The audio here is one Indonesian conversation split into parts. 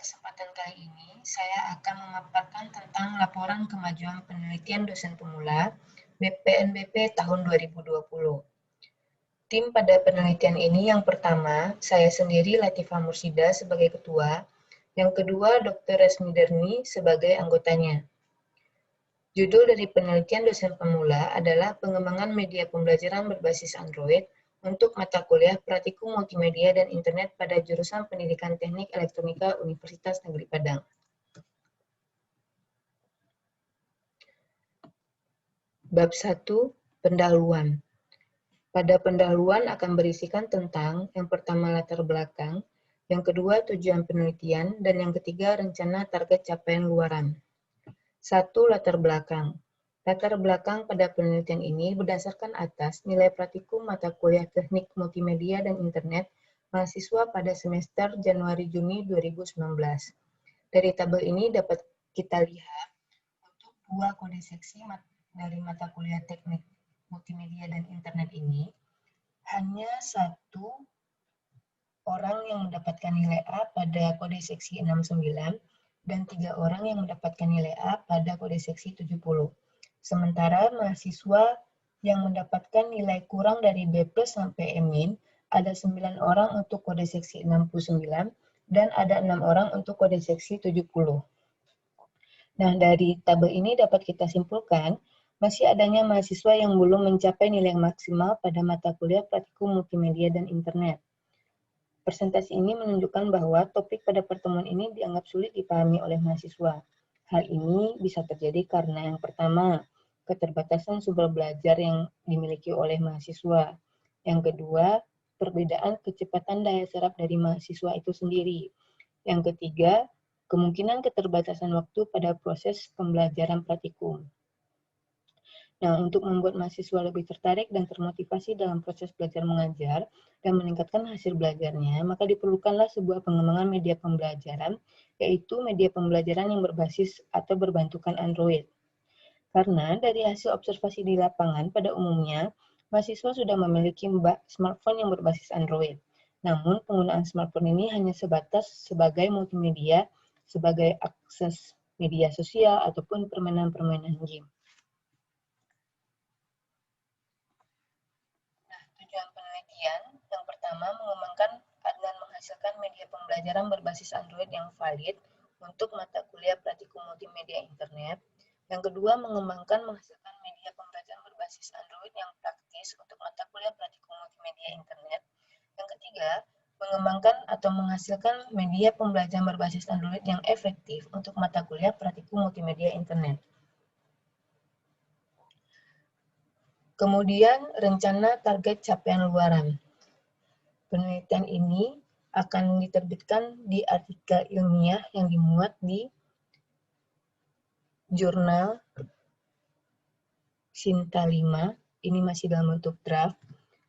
kesempatan kali ini, saya akan memaparkan tentang laporan kemajuan penelitian dosen pemula BPNBP tahun 2020. Tim pada penelitian ini yang pertama, saya sendiri Latifah Mursida sebagai ketua, yang kedua Dr. Resmi Derni sebagai anggotanya. Judul dari penelitian dosen pemula adalah pengembangan media pembelajaran berbasis Android untuk mata kuliah Praktikum Multimedia dan Internet pada jurusan Pendidikan Teknik Elektronika Universitas Negeri Padang. Bab 1, pendahuluan. Pada pendahuluan akan berisikan tentang yang pertama latar belakang, yang kedua tujuan penelitian, dan yang ketiga rencana target capaian luaran. 1. Latar belakang. Latar belakang pada penelitian ini berdasarkan atas nilai praktikum mata kuliah Teknik Multimedia dan Internet mahasiswa pada semester Januari-Juni 2019. Dari tabel ini dapat kita lihat untuk dua kode seksi dari mata kuliah Teknik Multimedia dan Internet ini, hanya satu orang yang mendapatkan nilai A pada kode seksi 69 dan 3 orang yang mendapatkan nilai A pada kode seksi 70. Sementara mahasiswa yang mendapatkan nilai kurang dari B+ sampai E- ada 9 orang untuk kode seksi 69 dan ada 6 orang untuk kode seksi 70. Nah, dari tabel ini dapat kita simpulkan masih adanya mahasiswa yang belum mencapai nilai maksimal pada mata kuliah Praktikum Multimedia dan Internet. Presentasi ini menunjukkan bahwa topik pada pertemuan ini dianggap sulit dipahami oleh mahasiswa. Hal ini bisa terjadi karena yang pertama, keterbatasan sumber belajar yang dimiliki oleh mahasiswa. Yang kedua, perbedaan kecepatan daya serap dari mahasiswa itu sendiri. Yang ketiga, kemungkinan keterbatasan waktu pada proses pembelajaran praktikum. Nah, untuk membuat mahasiswa lebih tertarik dan termotivasi dalam proses belajar mengajar dan meningkatkan hasil belajarnya, maka diperlukanlah sebuah pengembangan media pembelajaran, yaitu media pembelajaran yang berbasis atau berbantukan Android. Karena dari hasil observasi di lapangan pada umumnya, mahasiswa sudah memiliki smartphone yang berbasis Android. Namun, penggunaan smartphone ini hanya sebatas sebagai multimedia, sebagai akses media sosial ataupun permainan-permainan game. Tujuan penelitian yang pertama mengembangkan dan menghasilkan media pembelajaran berbasis Android yang valid untuk mata kuliah Praktikum Multimedia Internet. Yang kedua mengembangkan menghasilkan media pembelajaran berbasis Android yang praktis untuk mata kuliah Praktikum Multimedia Internet. Yang ketiga mengembangkan atau menghasilkan media pembelajaran berbasis Android yang efektif untuk mata kuliah Praktikum Multimedia Internet. Kemudian, rencana target capaian luaran. Penelitian ini akan diterbitkan di artikel ilmiah yang dimuat di jurnal Sinta 5, ini masih dalam bentuk draft.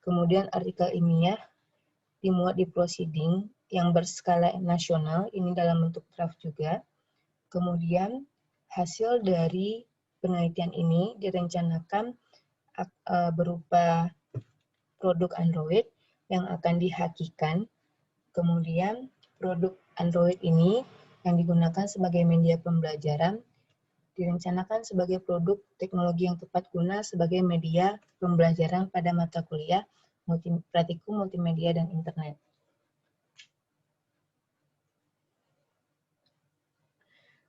Kemudian artikel ilmiah dimuat di proceeding yang berskala nasional, ini dalam bentuk draft juga. Kemudian hasil dari penelitian ini direncanakan berupa produk Android yang akan dihakikan. Kemudian produk Android ini yang digunakan sebagai media pembelajaran direncanakan sebagai produk teknologi yang tepat guna sebagai media pembelajaran pada mata kuliah Praktikum Multimedia dan Internet.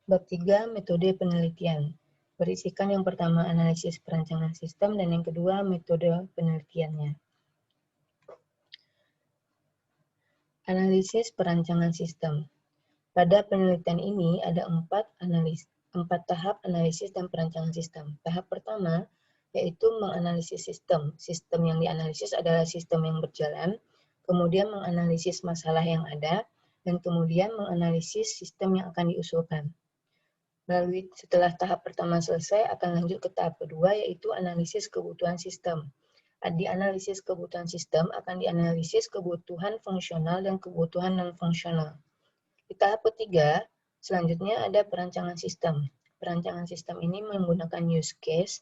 Bab 3, metode penelitian. Berisikan yang pertama analisis perancangan sistem dan yang kedua metode penelitiannya. Analisis perancangan sistem. Pada penelitian ini ada 4 tahap analisis dan perancangan sistem. Tahap pertama yaitu menganalisis sistem. Sistem yang dianalisis adalah sistem yang berjalan, kemudian menganalisis masalah yang ada, dan kemudian menganalisis sistem yang akan diusulkan. Lalu setelah tahap pertama selesai akan lanjut ke tahap kedua yaitu analisis kebutuhan sistem. Di analisis kebutuhan sistem akan dianalisis kebutuhan fungsional dan kebutuhan non-fungsional. Di tahap ketiga, selanjutnya ada perancangan sistem. Perancangan sistem ini menggunakan use case,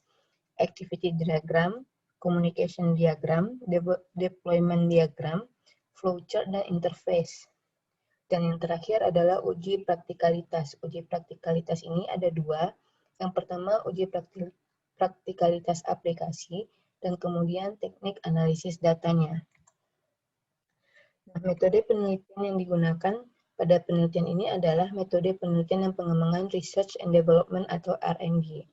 activity diagram, communication diagram, deployment diagram, flowchart, dan interface. Dan yang terakhir adalah uji praktikalitas. Uji praktikalitas ini ada dua. Yang pertama uji praktikalitas aplikasi dan kemudian teknik analisis datanya. Nah, metode penelitian yang digunakan pada penelitian ini adalah metode penelitian dan pengembangan Research and Development atau R&D.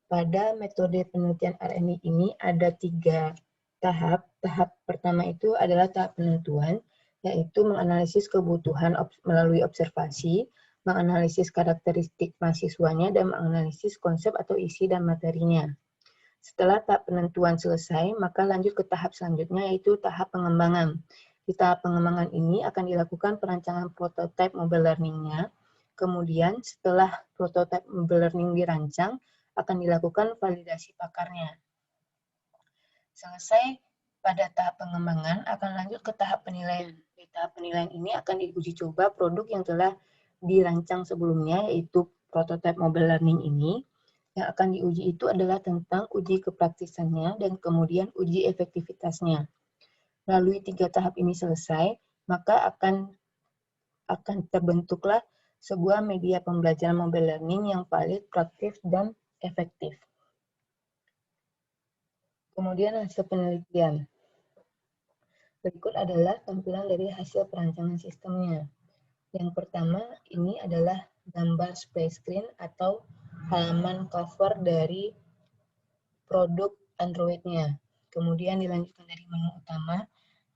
Pada metode penelitian R&D ini ada 3 tahap. Tahap pertama itu adalah tahap penentuan, yaitu menganalisis kebutuhan melalui observasi, menganalisis karakteristik mahasiswanya, dan menganalisis konsep atau isi dan materinya. Setelah tahap penentuan selesai, maka lanjut ke tahap selanjutnya, yaitu tahap pengembangan. Di tahap pengembangan ini akan dilakukan perancangan prototipe mobile learning-nya. Kemudian setelah prototipe mobile learning dirancang, akan dilakukan validasi pakarnya. Selesai pada tahap pengembangan, akan lanjut ke tahap penilaian. Di tahap penilaian ini akan diuji coba produk yang telah dirancang sebelumnya, yaitu prototipe mobile learning ini. Yang akan diuji itu adalah tentang uji kepraktisannya dan kemudian uji efektivitasnya. Melalui 3 tahap ini selesai, maka akan terbentuklah sebuah media pembelajaran mobile learning yang valid, praktis, dan efektif. Kemudian hasil penelitian. Berikut adalah tampilan dari hasil perancangan sistemnya. Yang pertama, ini adalah gambar splash screen atau halaman cover dari produk Android-nya. Kemudian dilanjutkan dari menu utama.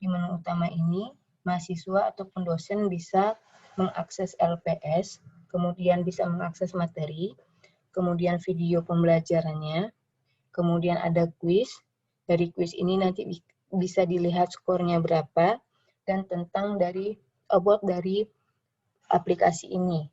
Di menu utama ini, mahasiswa ataupun dosen bisa mengakses LPS, kemudian bisa mengakses materi, kemudian video pembelajarannya, kemudian ada kuis. Dari kuis ini nanti bisa dilihat skornya berapa dan tentang about dari aplikasi ini.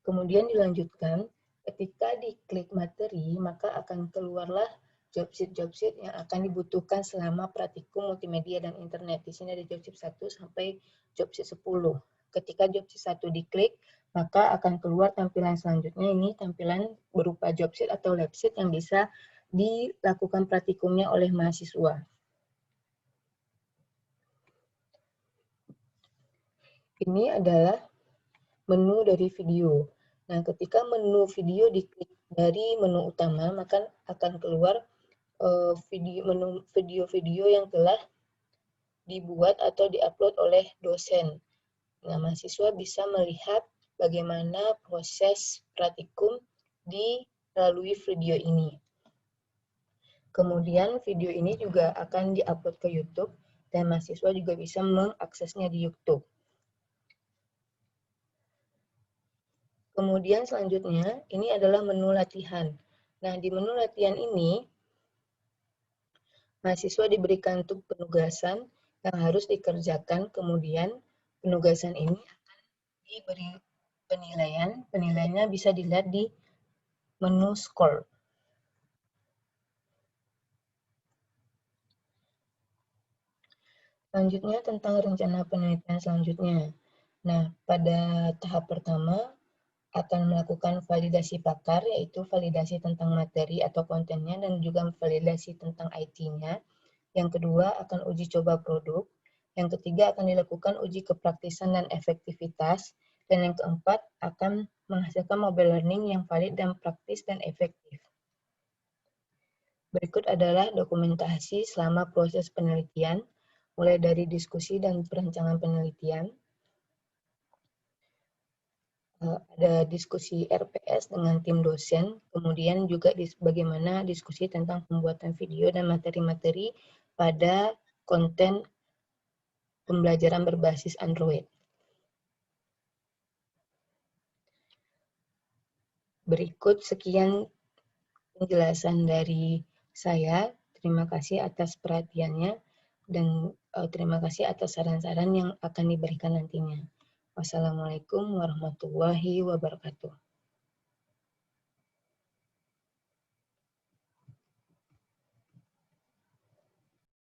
Kemudian dilanjutkan, ketika diklik materi, maka akan keluarlah job sheet yang akan dibutuhkan selama praktikum multimedia dan internet. Di sini ada job sheet 1 sampai job sheet 10. Ketika job sheet 1 diklik, maka akan keluar tampilan selanjutnya, ini tampilan berupa job sheet atau lab sheet yang bisa dilakukan praktikumnya oleh mahasiswa. Ini adalah menu dari video. Nah, ketika menu video diklik dari menu utama, maka akan keluar video-video yang telah dibuat atau diupload oleh dosen. Nah, mahasiswa bisa melihat bagaimana proses praktikum dilalui video ini. Kemudian video ini juga akan diupload ke YouTube dan mahasiswa juga bisa mengaksesnya di YouTube. Kemudian selanjutnya, ini adalah menu latihan. Nah, di menu latihan ini, mahasiswa diberikan untuk penugasan yang harus dikerjakan, kemudian penugasan ini akan diberi penilaian. Penilaiannya bisa dilihat di menu score. Selanjutnya tentang rencana penelitian selanjutnya. Nah, pada tahap pertama akan melakukan validasi pakar, yaitu validasi tentang materi atau kontennya dan juga validasi tentang IT-nya. Yang kedua akan uji coba produk. Yang ketiga akan dilakukan uji kepraktisan dan efektivitas. Dan yang keempat akan menghasilkan mobile learning yang valid dan praktis dan efektif. Berikut adalah dokumentasi selama proses penelitian, mulai dari diskusi dan perancangan penelitian. Ada diskusi RPS dengan tim dosen, kemudian juga bagaimana diskusi tentang pembuatan video dan materi-materi pada konten pembelajaran berbasis Android. Berikut sekian penjelasan dari saya. Terima kasih atas perhatiannya dan terima kasih atas saran-saran yang akan diberikan nantinya. Wassalamualaikum warahmatullahi wabarakatuh.